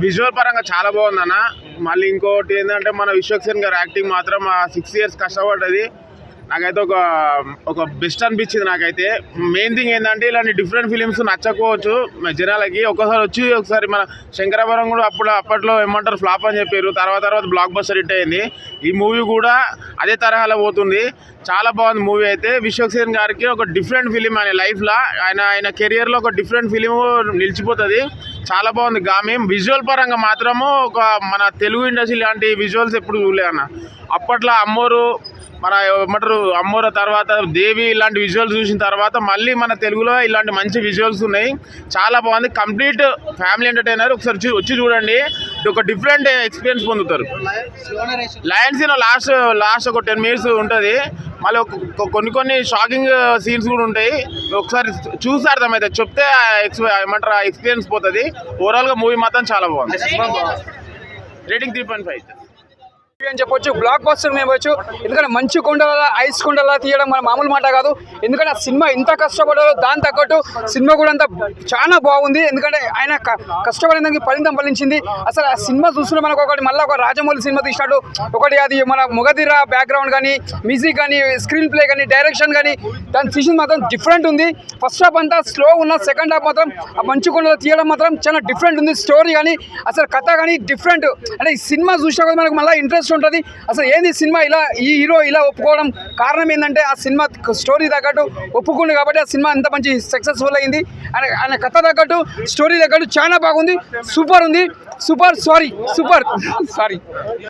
Visual పరంగా చాలా బాగుందన్న. మళ్ళీ ఇంకోటి ఏంటంటే మన విశ్వక్సేన్ గారి యాక్టింగ్ మాత్రం 6 years కష్టపడ్డది నాకైతే ఒక బెస్ట్ అనిపించింది. నాకైతే మెయిన్ థింగ్ ఏంటంటే ఇలాంటి డిఫరెంట్ ఫిలిమ్స్ నచ్చకపోవచ్చు జనాలకి. ఒకసారి మన శంకరాభరణం కూడా అప్పట్లో ఏమంటారు ఫ్లాప్ అని చెప్పారు. తర్వాత బ్లాక్ బస్టర్ హిట్ అయింది. ఈ మూవీ కూడా అదే తరహాలో పోతుంది. చాలా బాగుంది మూవీ అయితే. విశ్వక్సేన్ గారికి ఒక డిఫరెంట్ ఫిలిం ఆయన లైఫ్లో, ఆయన కెరియర్లో ఒక డిఫరెంట్ ఫిలిం నిలిచిపోతుంది. చాలా బాగుంది గామి. విజువల్ పరంగా మాత్రము మన తెలుగు ఇండస్ట్రీ లాంటి విజువల్స్ ఎప్పుడు చూడలే అన్న. అప్పట్లో అమ్మోరు తర్వాత దేవి ఇలాంటి విజువల్స్ చూసిన తర్వాత మళ్ళీ మన తెలుగులో ఇలాంటి మంచి విజువల్స్ ఉన్నాయి. చాలా బాగుంది. Complete family entertainer. ఒకసారి వచ్చి చూడండి. ఒక డిఫరెంట్ ఎక్స్పీరియన్స్ పొందుతారు. లయన్స్ లాస్ట్ ఒక 10 minutes ఉంటుంది. మళ్ళీ కొన్ని షాకింగ్ సీన్స్ కూడా ఉంటాయి. ఒకసారి చూసి అర్థమైతే చెప్తే ఎక్స్పీరియన్స్ పోతుంది. ఓవరాల్గా మూవీ మాత్రం చాలా బాగుంది. రేటింగ్ 3.5 అని చెప్పొచ్చు. బ్లాక్ బస్టర్ మేమొచ్చు. ఎందుకంటే మంచు కొండల ఐస్ కొండలా తీయడం మన మామూలు మాట కాదు. ఎందుకంటే ఆ సినిమా ఇంత కష్టపడాలో దాని తగ్గట్టు సినిమా కూడా అంత చాలా బాగుంది. ఎందుకంటే ఆయన కష్టపడేందుకు ఫలితం ఫలించింది. అసలు ఆ సినిమా చూస్తున్న మనకు మళ్ళీ ఒక రాజమౌళి సినిమా తీసినట్టు అది మన మొగధీర బ్యాక్గ్రౌండ్ కానీ, మ్యూజిక్ కానీ, స్క్రీన్ ప్లే కానీ, డైరెక్షన్ కానీ దాని తీసిన మాత్రం డిఫరెంట్ ఉంది. ఫస్ట్ హాఫ్ అంతా స్లో ఉన్న, సెకండ్ హాఫ్ మాత్రం ఆ మంచు కొండలో తీయడం మాత్రం చాలా డిఫరెంట్ ఉంది. స్టోరీ కానీ అసలు కథ కానీ డిఫరెంట్. అంటే ఈ సినిమా చూసినా కూడా మనకు మళ్ళీ ఇంట్రెస్ట్ ఉంటుంది. అసలు ఏంది సినిమా ఈ హీరో ఇలా ఒప్పుకోవడం కారణం ఏంటంటే ఆ సినిమా స్టోరీ తగ్గట్టు ఒప్పుకుంది కాబట్టి ఆ సినిమా అంత మంచి సక్సెస్ఫుల్ అయింది. ఆయన కథ తగ్గట్టు, స్టోరీ తగ్గట్టు చాలా బాగుంది. సూపర్ ఉంది. Super sorry